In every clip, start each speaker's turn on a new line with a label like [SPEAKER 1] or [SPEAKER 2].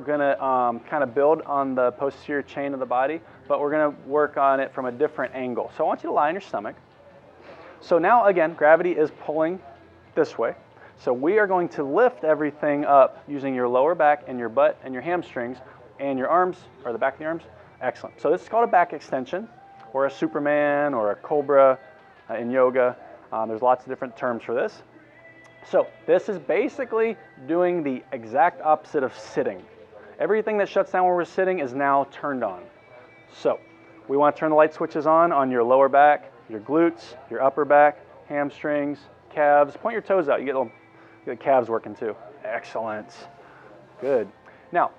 [SPEAKER 1] going to kind of build on the posterior chain of the body, but we're going to work on it from a different angle. So I want you to lie on your stomach. So now again, gravity is pulling this way. So we are going to lift everything up using your lower back and your butt and your hamstrings and your arms, or the back of the arms. Excellent. So this is called a back extension, or a Superman, or a Cobra in yoga. There's lots of different terms for this. So this is basically doing the exact opposite of sitting. Everything that shuts down when we're sitting is now turned on. So we want to turn the light switches on your lower back, your glutes, your upper back, hamstrings, calves. Point your toes out. You get the calves working too. Excellent. Good. Now,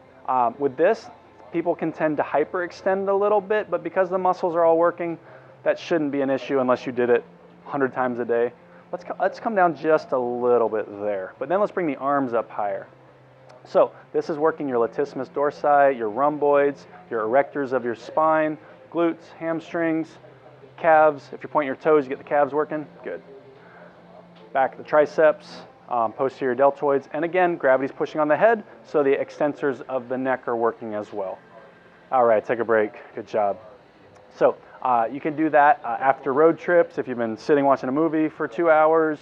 [SPEAKER 1] with this, people can tend to hyperextend a little bit, but because the muscles are all working, that shouldn't be an issue unless you did it 100 times a day. Let's come down just a little bit there, but then let's bring the arms up higher. So this is working your latissimus dorsi, your rhomboids, your erectors of your spine, glutes, hamstrings, calves. If you're pointing your toes, you get the calves working. Good. Back of the triceps, posterior deltoids, and again, gravity's pushing on the head, so the extensors of the neck are working as well. All right, take a break. Good job. So you can do that after road trips. If you've been sitting watching a movie for 2 hours,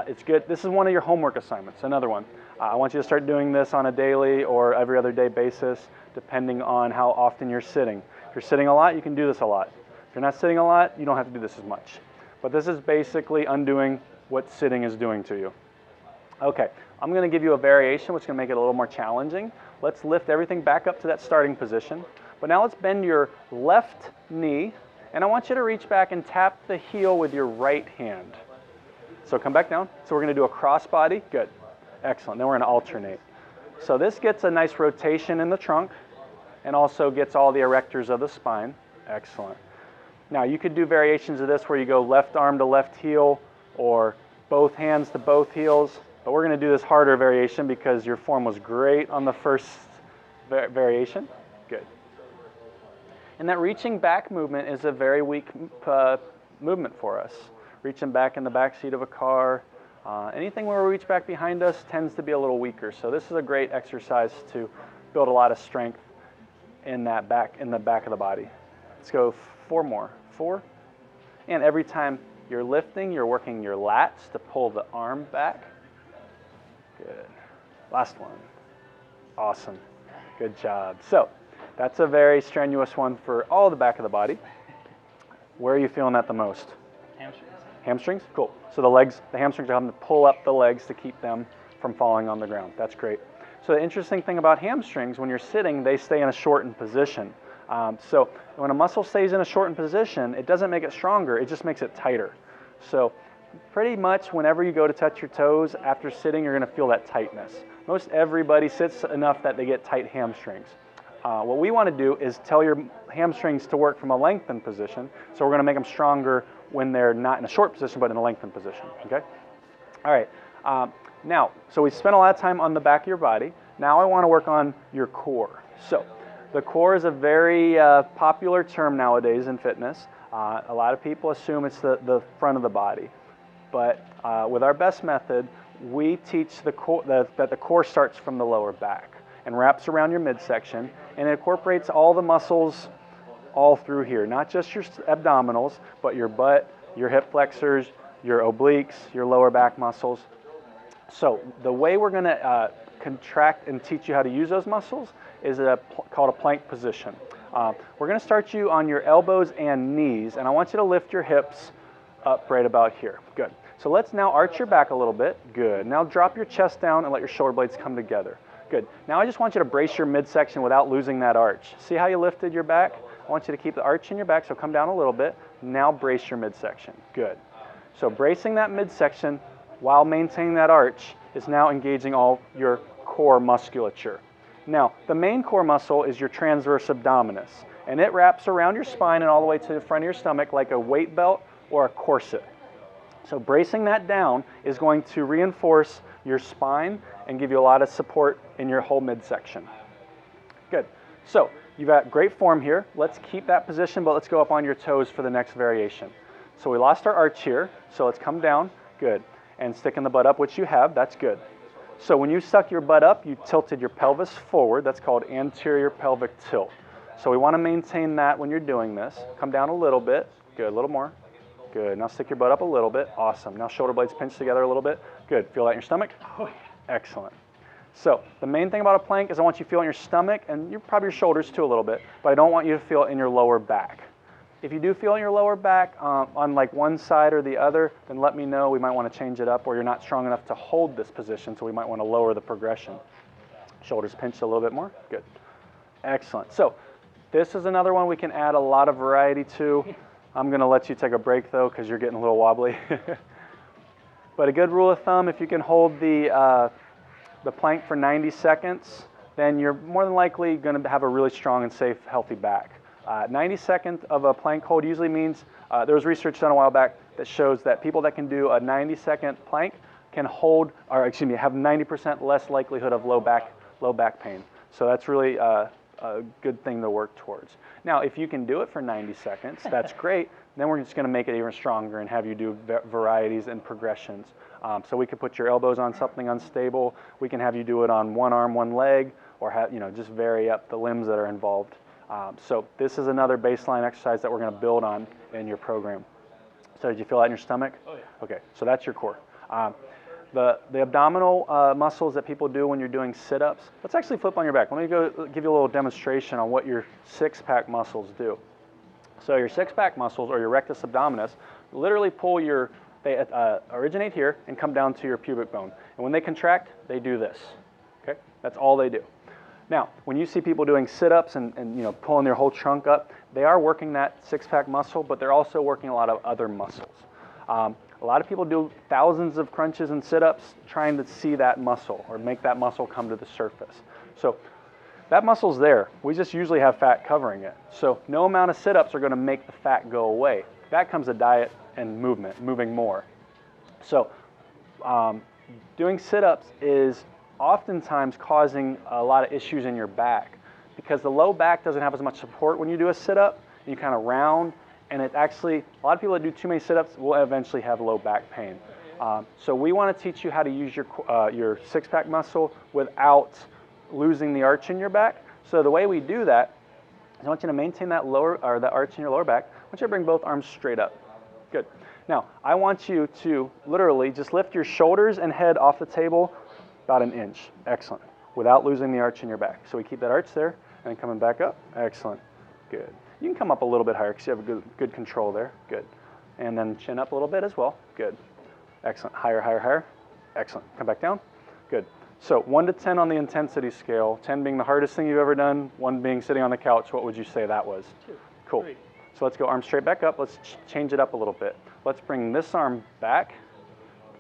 [SPEAKER 1] it's good. This is one of your homework assignments, another one. I want you to start doing this on a daily or every other day basis, depending on how often you're sitting. If you're sitting a lot, you can do this a lot. If you're not sitting a lot, you don't have to do this as much. But this is basically undoing what sitting is doing to you. Okay, I'm going to give you a variation which is going to make it a little more challenging. Let's lift everything back up to that starting position. But now let's bend your left knee, and I want you to reach back and tap the heel with your right hand. So come back down. So we're going to do a crossbody. Good. Excellent. Then we're going to alternate. So this gets a nice rotation in the trunk and also gets all the erectors of the spine. Excellent. Now you could do variations of this where you go left arm to left heel or both hands to both heels, but we're going to do this harder variation because your form was great on the first variation. Good. And that reaching back movement is a very weak movement for us. Reaching back in the back seat of a car, anything where we reach back behind us tends to be a little weaker. So this is a great exercise to build a lot of strength in the back of the body. Let's go 4 more. 4. And every time you're lifting, you're working your lats to pull the arm back. Good. Last one. Awesome. Good job. So that's a very strenuous one for all the back of the body. Where are you feeling that the most?
[SPEAKER 2] Hamstrings.
[SPEAKER 1] Hamstrings? Cool. So the hamstrings are having to pull up the legs to keep them from falling on the ground. That's great. So the interesting thing about hamstrings, when you're sitting, they stay in a shortened position. So when a muscle stays in a shortened position, it doesn't make it stronger, it just makes it tighter. So pretty much whenever you go to touch your toes after sitting, you're going to feel that tightness. Most everybody sits enough that they get tight hamstrings. What we want to do is tell your hamstrings to work from a lengthened position. So we're going to make them stronger when they're not in a short position, but in a lengthened position. Okay? All right. Now, so we spent a lot of time on the back of your body. Now I want to work on your core. So the core is a very popular term nowadays in fitness. A lot of people assume it's the front of the body. But with our best method, we teach the core, that the core starts from the lower back and wraps around your midsection, and it incorporates all the muscles all through here, not just your abdominals, but your butt, your hip flexors, your obliques, your lower back muscles. So the way we're going to contract and teach you how to use those muscles is called a plank position. We're going to start you on your elbows and knees, and I want you to lift your hips up right about here. Good. So let's now arch your back a little bit. Good. Now drop your chest down and let your shoulder blades come together. Good. Now I just want you to brace your midsection without losing that arch. See how you lifted your back? I want you to keep the arch in your back, so come down a little bit. Now brace your midsection. Good. So bracing that midsection while maintaining that arch is now engaging all your core musculature. Now, the main core muscle is your transverse abdominis, and it wraps around your spine and all the way to the front of your stomach like a weight belt or a corset. So bracing that down is going to reinforce your spine and give you a lot of support in your whole midsection. Good. So you've got great form here. Let's keep that position, but let's go up on your toes for the next variation. So we lost our arch here, so let's come down. Good. And sticking the butt up, which you have, that's good. So when you stuck your butt up, you tilted your pelvis forward. That's called anterior pelvic tilt. So we want to maintain that when you're doing this. Come down a little bit. Good, a little more. Good. Now stick your butt up a little bit. Awesome. Now shoulder blades pinch together a little bit. Good. Feel that in your stomach?
[SPEAKER 2] Oh, yeah.
[SPEAKER 1] Excellent. So the main thing about a plank is I want you to feel it in your stomach and probably your shoulders too a little bit, but I don't want you to feel it in your lower back. If you do feel in your lower back on like one side or the other, then let me know. We might want to change it up, or you're not strong enough to hold this position, so we might want to lower the progression. Shoulders pinched a little bit more. Good. Excellent. So this is another one we can add a lot of variety to. I'm going to let you take a break though because you're getting a little wobbly. But a good rule of thumb, if you can hold the plank for 90 seconds, then you're more than likely going to have a really strong and safe, healthy back. 90 seconds of a plank hold usually means, there was research done a while back that shows that people that can do a 90-second plank can hold, or excuse me, have 90% less likelihood of low back pain. So that's really a good thing to work towards. Now, if you can do it for 90 seconds, that's great. Then we're just going to make it even stronger and have you do varieties and progressions. So we could put your elbows on something unstable. We can have you do it on one arm, one leg, or have, just vary up the limbs that are involved. So this is another baseline exercise that we're going to build on in your program. So did you feel that in your stomach?
[SPEAKER 2] Oh, yeah.
[SPEAKER 1] Okay, so that's your core. The abdominal muscles that people do when you're doing sit-ups, let's actually flip on your back. Let me go give you a little demonstration on what your six-pack muscles do. So your six-pack muscles, or your rectus abdominis, literally pull they originate here and come down to your pubic bone. And when they contract, they do this. Okay, that's all they do. Now, when you see people doing sit-ups and pulling their whole trunk up, they are working that six-pack muscle, but they're also working a lot of other muscles. A lot of people do thousands of crunches and sit-ups trying to see that muscle or make that muscle come to the surface. So that muscle's there. We just usually have fat covering it. So no amount of sit-ups are going to make the fat go away. That comes a diet and movement, moving more. So doing sit-ups is oftentimes causing a lot of issues in your back because the low back doesn't have as much support when you do a sit-up. You kind of round, and it actually, a lot of people that do too many sit-ups will eventually have low back pain. So we want to teach you how to use your six-pack muscle without losing the arch in your back. So the way we do that is I want you to maintain that that arch in your lower back. I want you to bring both arms straight up. Good. Now, I want you to literally just lift your shoulders and head off the table about an inch. Excellent. Without losing the arch in your back. So we keep that arch there and coming back up. Excellent. Good. You can come up a little bit higher because you have a good control there. Good. And then chin up a little bit as well. Good. Excellent. Higher, higher, higher. Excellent. Come back down. Good. So 1 to 10 on the intensity scale, 10 being the hardest thing you've ever done, 1 being sitting on the couch. What would you say that was?
[SPEAKER 2] 2.
[SPEAKER 1] Cool.
[SPEAKER 2] 3.
[SPEAKER 1] So let's go arms straight back up. Let's change it up a little bit. Let's bring this arm back.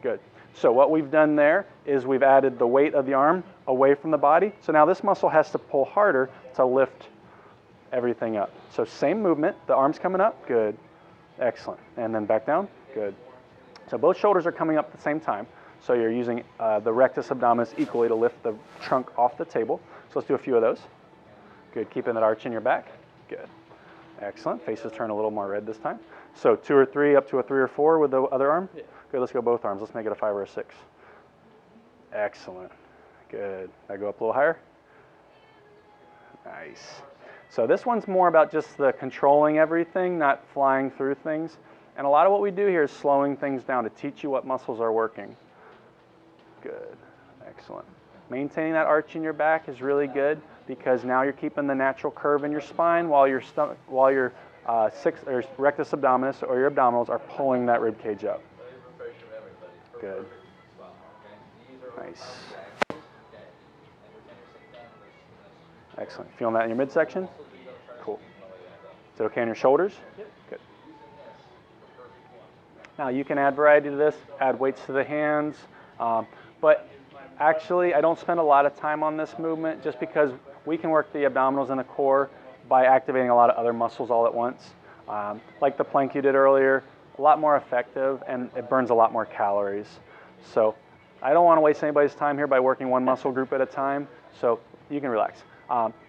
[SPEAKER 1] Good. So what we've done there is we've added the weight of the arm away from the body. So now this muscle has to pull harder to lift everything up. So same movement, the arm's coming up, good, excellent. And then back down, good. So both shoulders are coming up at the same time. So you're using the rectus abdominis equally to lift the trunk off the table. So let's do a few of those. Good, keeping that arch in your back, good. Excellent, faces turn a little more red this time. So 2 or 3, up to a 3 or 4 with the other arm.
[SPEAKER 2] Yeah.
[SPEAKER 1] Good, let's go both arms. Let's make it a 5 or a 6. Excellent, good. Now go up a little higher. Nice. So this one's more about just the controlling everything, not flying through things. And a lot of what we do here is slowing things down to teach you what muscles are working. Good, excellent. Maintaining that arch in your back is really good because now you're keeping the natural curve in your spine while your rectus abdominis or your abdominals are pulling that rib cage up. Good. Nice. Excellent. Feeling that in your midsection? Cool. Is it okay on your shoulders? Good. Now you can add variety to this, add weights to the hands, but actually I don't spend a lot of time on this movement just because we can work the abdominals and the core by activating a lot of other muscles all at once. Like the plank you did earlier, a lot more effective and it burns a lot more calories. So I don't want to waste anybody's time here by working one muscle group at a time, so you can relax.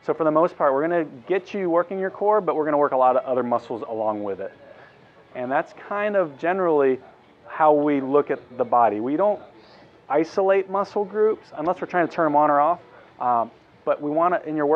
[SPEAKER 1] So for the most part, we're going to get you working your core, but we're going to work a lot of other muscles along with it. And that's kind of generally how we look at the body. isolate muscle groups unless we're trying to turn them on or off. But we want to, in your work,